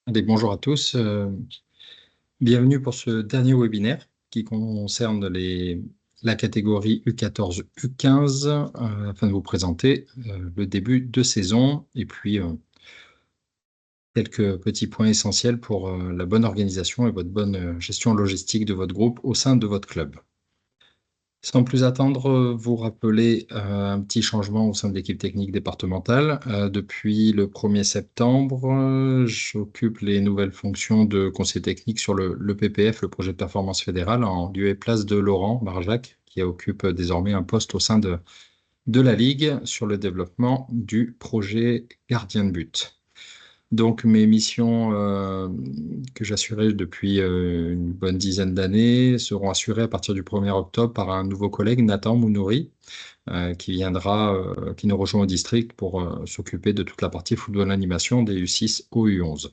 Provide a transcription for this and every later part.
Allez, bonjour à tous. Bienvenue pour ce dernier webinaire qui concerne la catégorie U14, U15, afin de vous présenter le début de saison et puis quelques petits points essentiels pour la bonne organisation et votre bonne gestion logistique de votre groupe au sein de votre club. Sans plus attendre, vous rappeler un petit changement au sein de l'équipe technique départementale. Depuis le 1er septembre, j'occupe les nouvelles fonctions de conseiller technique sur le PPF, le projet de performance fédérale, en lieu et place de Laurent Barjac, qui occupe désormais un poste au sein de la Ligue sur le développement du projet gardien de but. Donc, mes missions que j'assurais depuis une bonne dizaine d'années seront assurées à partir du 1er octobre par un nouveau collègue, Nathan Mounouri, qui nous rejoint au district pour s'occuper de toute la partie football animation des U6 au U11.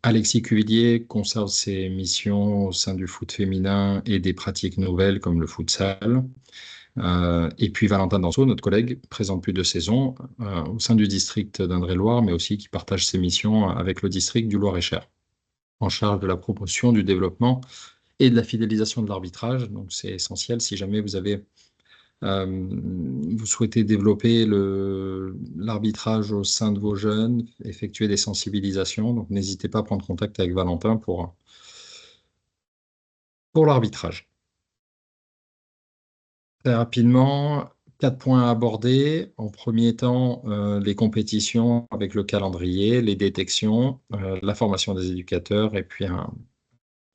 Alexis Cuvillier conserve ses missions au sein du foot féminin et des pratiques nouvelles comme le futsal. Et puis Valentin Danso, notre collègue, présent depuis 2 saisons au sein du district d'Indre-et-Loire, mais aussi qui partage ses missions avec le district du Loir-et-Cher, en charge de la promotion, du développement et de la fidélisation de l'arbitrage. Donc c'est essentiel si jamais vous souhaitez développer l'arbitrage au sein de vos jeunes, effectuer des sensibilisations. Donc n'hésitez pas à prendre contact avec Valentin pour l'arbitrage. Très rapidement, 4 points à aborder. En premier temps, les compétitions avec le calendrier, les détections, la formation des éducateurs et puis une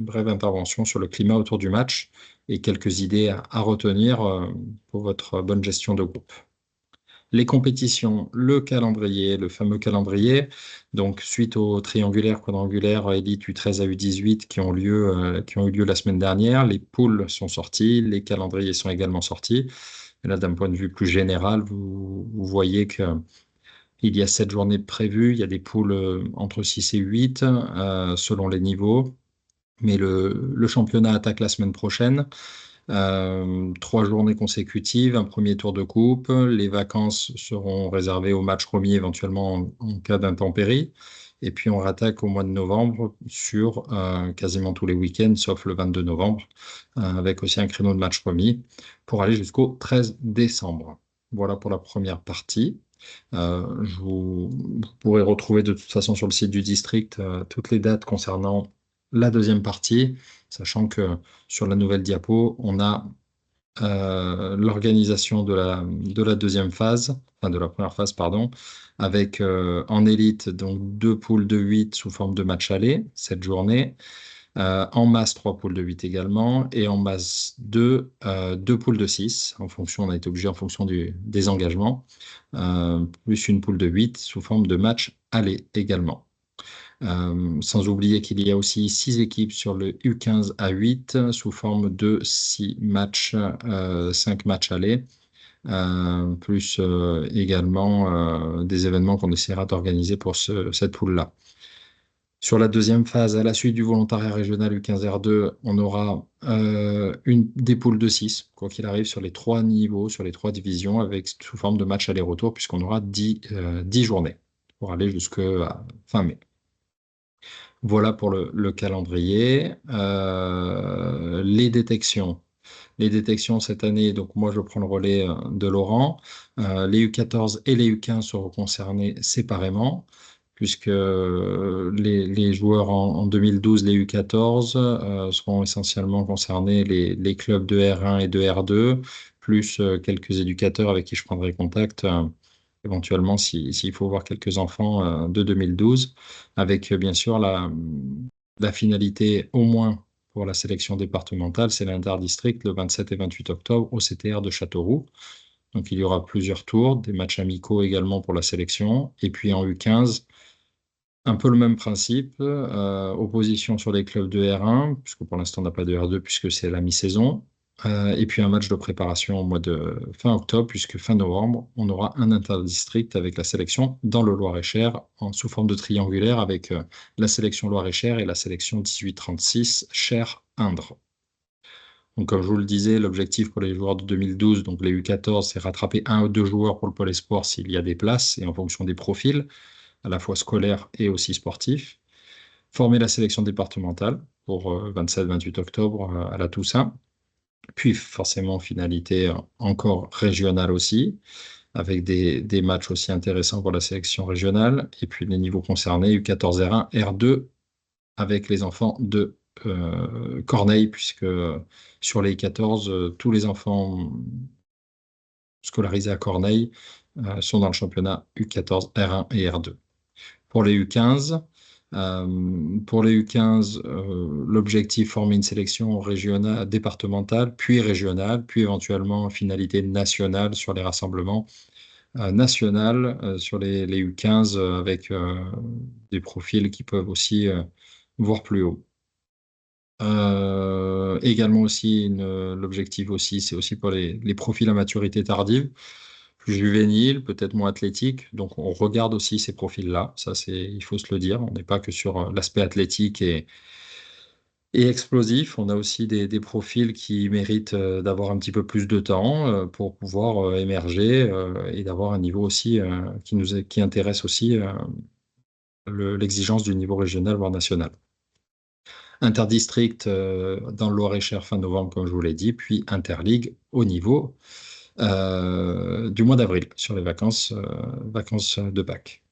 brève intervention sur le climat autour du match et quelques idées à retenir pour votre bonne gestion de groupe. Les compétitions, le calendrier, le fameux calendrier. Donc, suite aux triangulaires, quadrangulaires, élite U13 à U18 qui ont eu lieu la semaine dernière, les poules sont sorties, les calendriers sont également sortis. Et là, d'un point de vue plus général, vous voyez qu'il y a 7 journées prévues. Il y a des poules entre 6 et 8 selon les niveaux. Mais le championnat attaque la semaine prochaine. 3 journées consécutives, un premier tour de coupe. Les vacances seront réservées aux matchs remis éventuellement en cas d'intempéries. Et puis on rattaque au mois de novembre sur quasiment tous les week-ends, sauf le 22 novembre, avec aussi un créneau de match remis pour aller jusqu'au 13 décembre. Voilà pour la première partie. Vous pourrez retrouver de toute façon sur le site du district toutes les dates concernant la deuxième partie, sachant que sur la nouvelle diapo, on a l'organisation de la deuxième phase, enfin de la première phase, pardon, avec en élite donc 2 poules de 8 sous forme de match aller, cette journée. En masse, 3 poules de 8 également. Et en masse 2, 2 poules de 6, on a été obligé en fonction des engagements, plus une poule de 8 sous forme de match aller également. Sans oublier qu'il y a aussi 6 équipes sur le U15 à 8 sous forme de 6 matchs, 5 matchs allés, plus également des événements qu'on essaiera d'organiser pour cette poule-là. Sur la deuxième phase, à la suite du volontariat régional U15R2, on aura des poules de 6, quoi qu'il arrive, sur les 3 niveaux, sur les 3 divisions, avec sous forme de match aller-retour, puisqu'on aura 10 journées pour aller jusqu'à fin mai. Voilà pour le calendrier. Les détections. Les détections cette année, donc moi je prends le relais de Laurent. Les U14 et les U15 seront concernés séparément, puisque les joueurs en 2012, les U14, seront essentiellement concernés les clubs de R1 et de R2, plus quelques éducateurs avec qui je prendrai contact éventuellement s'il faut voir quelques enfants de 2012, avec bien sûr la finalité au moins pour la sélection départementale, c'est l'interdistrict le 27 et 28 octobre au CTR de Châteauroux. Donc il y aura plusieurs tours, des matchs amicaux également pour la sélection. Et puis en U15, un peu le même principe, opposition sur les clubs de R1, puisque pour l'instant on n'a pas de R2 puisque c'est la mi-saison. Et puis un match de préparation au mois de fin octobre, puisque fin novembre, on aura un interdistrict avec la sélection dans le Loir-et-Cher, sous forme de triangulaire, avec la sélection Loir-et-Cher et la sélection 1836 Cher-Indre. Donc, comme je vous le disais, l'objectif pour les joueurs de 2012, donc les U14, c'est rattraper 1 ou 2 joueurs pour le pôle espoir s'il y a des places et en fonction des profils. à la fois scolaire et aussi sportif. Former la sélection départementale pour 27-28 octobre à la Toussaint. Puis forcément, finalité encore régionale aussi, avec des matchs aussi intéressants pour la sélection régionale. Et puis les niveaux concernés, U14 R1, R2, avec les enfants de Corneille, puisque sur les 14, tous les enfants scolarisés à Corneille sont dans le championnat U14 R1 et R2. Pour les U15, l'objectif, former une sélection régionale, départementale, puis régionale, puis éventuellement finalité nationale sur les rassemblements nationaux sur les U15 avec des profils qui peuvent aussi voir plus haut. Également aussi, l'objectif aussi, c'est aussi pour les profils à maturité tardive, plus juvéniles, peut-être moins athlétiques. Donc, on regarde aussi ces profils-là. Ça, il faut se le dire. On n'est pas que sur l'aspect athlétique et explosif. On a aussi des profils qui méritent d'avoir un petit peu plus de temps pour pouvoir émerger et d'avoir un niveau aussi qui intéresse aussi l'exigence du niveau régional, voire national. Interdistrict dans le Loir-et-Cher fin novembre, comme je vous l'ai dit, puis Interligue au niveau du mois d'avril, sur les vacances de Pâques.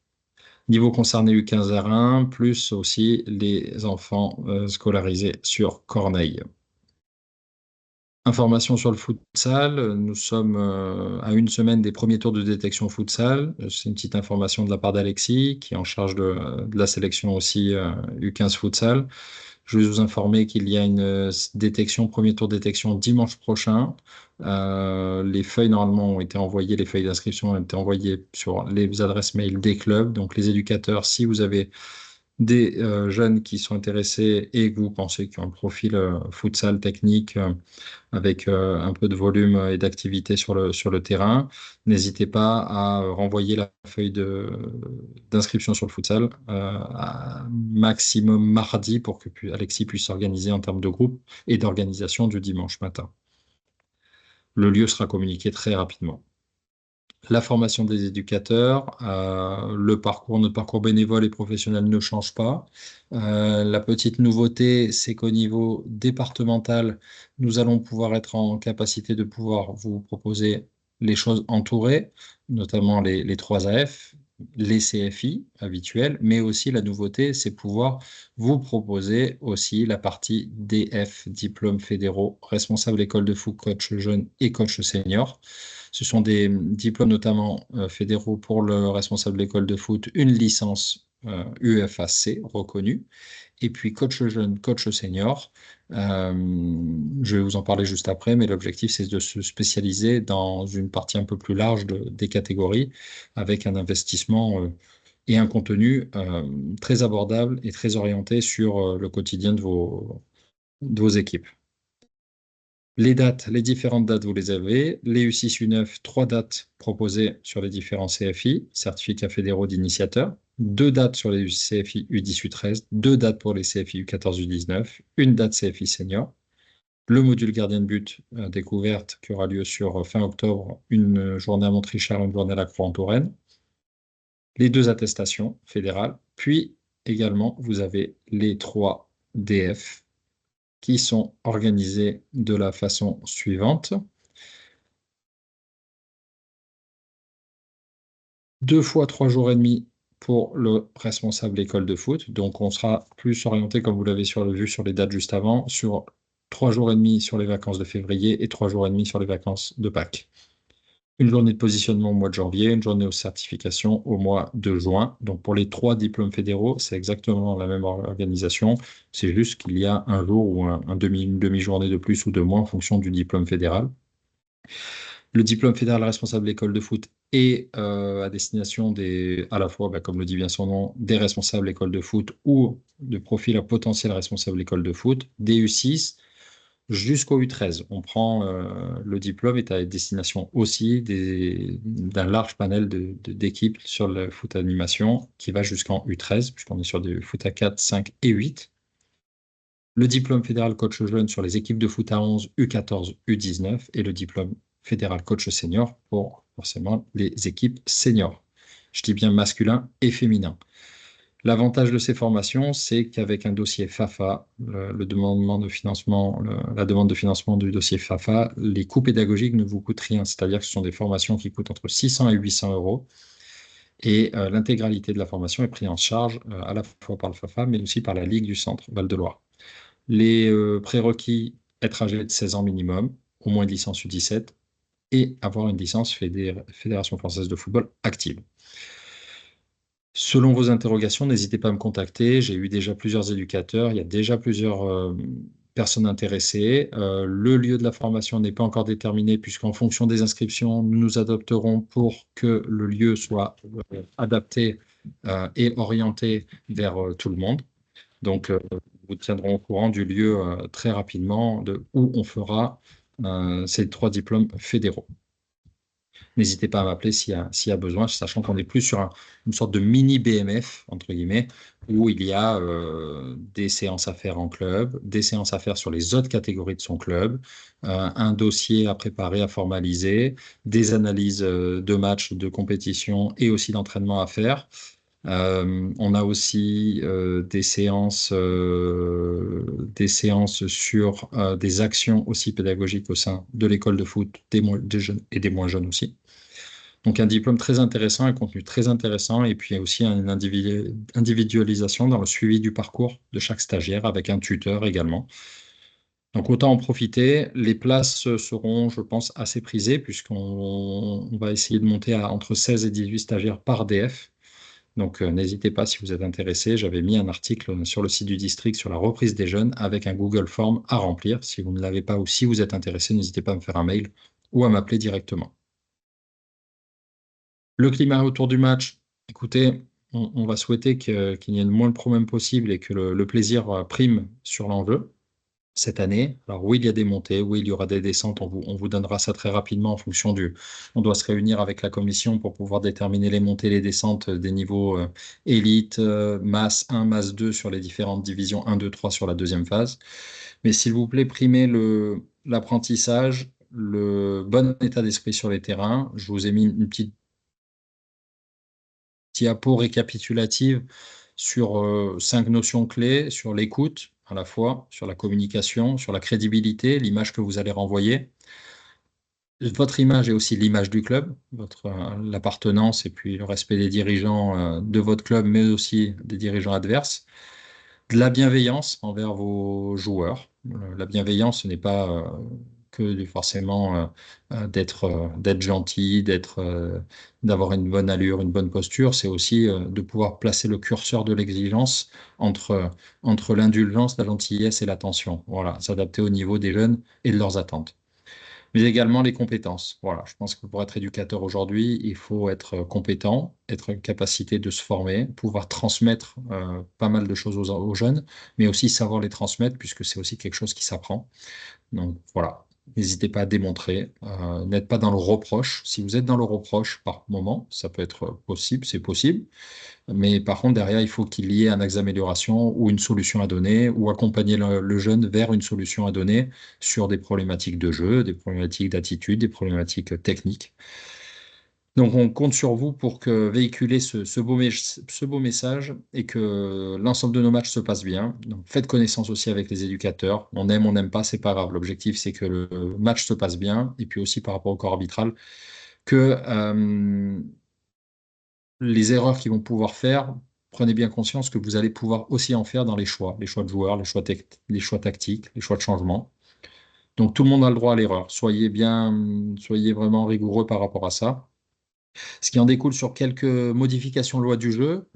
Niveau concerné U15 R1, plus aussi les enfants scolarisés sur Corneille. Information sur le futsal, nous sommes à une semaine des premiers tours de détection futsal. C'est une petite information de la part d'Alexis, qui est en charge de la sélection aussi U15 futsal. Je vais vous informer qu'il y a une détection, premier tour de détection dimanche prochain. Les feuilles normalement ont été envoyées, les feuilles d'inscription ont été envoyées sur les adresses mail des clubs. Donc les éducateurs, si vous avez des jeunes qui sont intéressés et que vous pensez qu'ils ont un profil futsal technique avec un peu de volume et d'activité sur le terrain, n'hésitez pas à renvoyer la feuille d'inscription sur le futsal maximum mardi pour que Alexis puisse s'organiser en termes de groupe et d'organisation du dimanche matin. Le lieu sera communiqué très rapidement. La formation des éducateurs, notre parcours bénévole et professionnel ne change pas. La petite nouveauté, c'est qu'au niveau départemental, nous allons pouvoir être en capacité de pouvoir vous proposer les choses entourées, notamment les 3 AF, les CFI habituels, mais aussi la nouveauté, c'est pouvoir vous proposer aussi la partie DF, diplômes fédéraux, responsable école de foot, coach jeune et coach senior. Ce sont des diplômes notamment fédéraux pour le responsable d'école de foot, une licence UFAC reconnue, et puis coach jeune, coach senior. Je vais vous en parler juste après, mais l'objectif, c'est de se spécialiser dans une partie un peu plus large des catégories, avec un investissement et un contenu très abordable et très orienté sur le quotidien de vos équipes. Les dates, les différentes dates, vous les avez. Les U6, U9, 3 dates proposées sur les différents CFI, certificats fédéraux d'initiateurs. 2 dates sur les CFI U18, U13, 2 dates pour les CFI U14, U19, une date CFI senior. Le module gardien de but découverte qui aura lieu sur fin octobre, une journée à Montrichard, une journée à la Croix-en-Touraine. Les 2 attestations fédérales. Puis également, vous avez les 3 DF qui sont organisés de la façon suivante. 2 fois 3 jours et demi pour le responsable école de foot. Donc, on sera plus orienté, comme vous l'avez vu sur les dates juste avant, sur 3 jours et demi sur les vacances de février et 3 jours et demi sur les vacances de Pâques. Une journée de positionnement au mois de janvier, une journée aux certifications au mois de juin. Donc, pour les 3 diplômes fédéraux, c'est exactement la même organisation. C'est juste qu'il y a un jour ou une demi-journée de plus ou de moins en fonction du diplôme fédéral. Le diplôme fédéral responsable d'école de foot est à destination à la fois, comme le dit bien son nom, des responsables d'école de foot ou de profil à potentiel responsable d'école de foot, des U6 jusqu'au U13. On prend le diplôme est à destination aussi d'un large panel d'équipes sur le foot animation qui va jusqu'en U13, puisqu'on est sur du foot à 4, 5 et 8. Le diplôme fédéral coach jeune sur les équipes de foot à 11, U14, U19 et le diplôme fédéral coach senior pour forcément les équipes seniors. Je dis bien masculin et féminin. L'avantage de ces formations, c'est qu'avec un dossier FAFA, le demandement de financement, la demande de financement du dossier FAFA, les coûts pédagogiques ne vous coûtent rien. C'est-à-dire que ce sont des formations qui coûtent entre 600 et 800 euros. Et l'intégralité de la formation est prise en charge à la fois par le FAFA, mais aussi par la Ligue du Centre Val-de-Loire. Les prérequis, être âgé de 16 ans minimum, au moins une licence U17 et avoir une licence Fédération française de football active. Selon vos interrogations, n'hésitez pas à me contacter. J'ai eu déjà plusieurs éducateurs, il y a déjà plusieurs personnes intéressées. Le lieu de la formation n'est pas encore déterminé puisqu'en fonction des inscriptions, nous nous adopterons pour que le lieu soit adapté et orienté vers tout le monde. Donc, vous tiendrons au courant du lieu très rapidement de où on fera ces 3 diplômes fédéraux. N'hésitez pas à m'appeler s'il y a besoin, sachant qu'on est plus sur une sorte de mini BMF, entre guillemets, où il y a des séances à faire en club, des séances à faire sur les autres catégories de son club, un dossier à préparer, à formaliser, des analyses de matchs, de compétition et aussi d'entraînement à faire. On a aussi des séances sur des actions aussi pédagogiques au sein de l'école de foot des jeunes et des moins jeunes aussi. Donc un diplôme très intéressant, un contenu très intéressant et puis aussi une individualisation dans le suivi du parcours de chaque stagiaire avec un tuteur également. Donc autant en profiter. Les places seront, je pense, assez prisées puisqu'on va essayer de monter à entre 16 et 18 stagiaires par DF. Donc, n'hésitez pas si vous êtes intéressé. J'avais mis un article sur le site du district sur la reprise des jeunes avec un Google Form à remplir. Si vous ne l'avez pas ou si vous êtes intéressé, n'hésitez pas à me faire un mail ou à m'appeler directement. Le climat autour du match, écoutez, on va souhaiter qu'il y ait le moins de problèmes possible et que le plaisir prime sur l'enjeu cette année. Alors oui, il y a des montées, oui, il y aura des descentes, on vous donnera ça très rapidement en fonction du... On doit se réunir avec la commission pour pouvoir déterminer les montées, les descentes des niveaux élite, masse 1, masse 2 sur les différentes divisions 1, 2, 3 sur la deuxième phase. Mais s'il vous plaît, primez l'apprentissage, le bon état d'esprit sur les terrains. Je vous ai mis une petite diapo récapitulative sur 5 notions clés, sur l'écoute à la fois, sur la communication, sur la crédibilité, l'image que vous allez renvoyer. Votre image est aussi l'image du club, l'appartenance et puis le respect des dirigeants de votre club, mais aussi des dirigeants adverses. De la bienveillance envers vos joueurs. La bienveillance, ce n'est pas forcément d'être gentil, d'avoir une bonne allure, une bonne posture. C'est aussi de pouvoir placer le curseur de l'exigence entre l'indulgence, la gentillesse et l'attention. Voilà, s'adapter au niveau des jeunes et de leurs attentes. Mais également les compétences. Voilà, je pense que pour être éducateur aujourd'hui, il faut être compétent, être en capacité de se former, pouvoir transmettre pas mal de choses aux jeunes, mais aussi savoir les transmettre, puisque c'est aussi quelque chose qui s'apprend. Donc voilà, n'hésitez pas à démontrer. N'êtes pas dans le reproche. Si vous êtes dans le reproche par moment, ça peut être possible, c'est possible. Mais par contre, derrière, il faut qu'il y ait un axe d'amélioration ou une solution à donner ou accompagner le jeune vers une solution à donner sur des problématiques de jeu, des problématiques d'attitude, des problématiques techniques. Donc, on compte sur vous pour que véhiculer ce beau message et que l'ensemble de nos matchs se passe bien. Donc, faites connaissance aussi avec les éducateurs. On n'aime pas, c'est pas grave. L'objectif, c'est que le match se passe bien et puis aussi par rapport au corps arbitral, que les erreurs qu'ils vont pouvoir faire, prenez bien conscience que vous allez pouvoir aussi en faire dans les choix de joueurs, les choix tactiques, les choix de changement. Donc tout le monde a le droit à l'erreur. Soyez vraiment rigoureux par rapport à ça. Ce qui en découle sur quelques modifications de loi du jeu.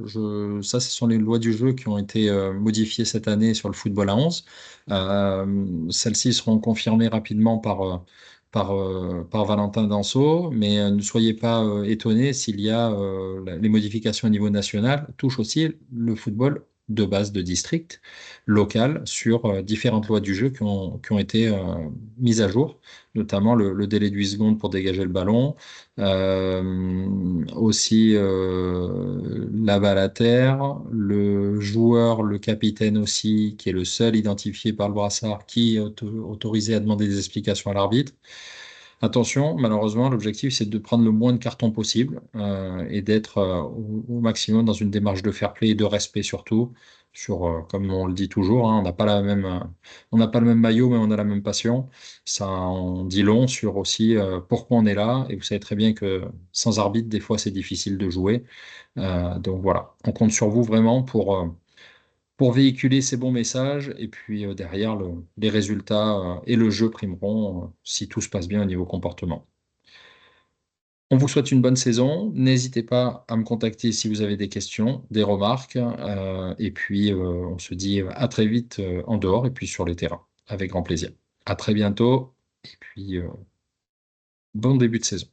Ça, ce sont les lois du jeu qui ont été modifiées cette année sur le football à 11. Celles-ci seront confirmées rapidement par Valentin Danso, mais ne soyez pas étonnés s'il y a les modifications au niveau national touchent aussi le football de base de district local sur différentes lois du jeu qui ont été mises à jour, notamment le délai de 8 secondes pour dégager le ballon, aussi la balle à terre, le joueur, le capitaine aussi, qui est le seul identifié par le brassard qui est autorisé à demander des explications à l'arbitre. Attention, malheureusement, l'objectif, c'est de prendre le moins de cartons possible et d'être au maximum dans une démarche de fair play et de respect surtout. Comme on le dit toujours, hein, on n'a pas le même maillot, mais on a la même passion. Ça en dit long sur aussi pourquoi on est là. Et vous savez très bien que sans arbitre, des fois, c'est difficile de jouer. Donc voilà, on compte sur vous vraiment pour véhiculer ces bons messages. Et puis derrière, les résultats et le jeu primeront si tout se passe bien au niveau comportement. On vous souhaite une bonne saison. N'hésitez pas à me contacter si vous avez des questions, des remarques. Et puis, on se dit à très vite en dehors et puis sur les terrains. Avec grand plaisir. À très bientôt. Et puis, bon début de saison.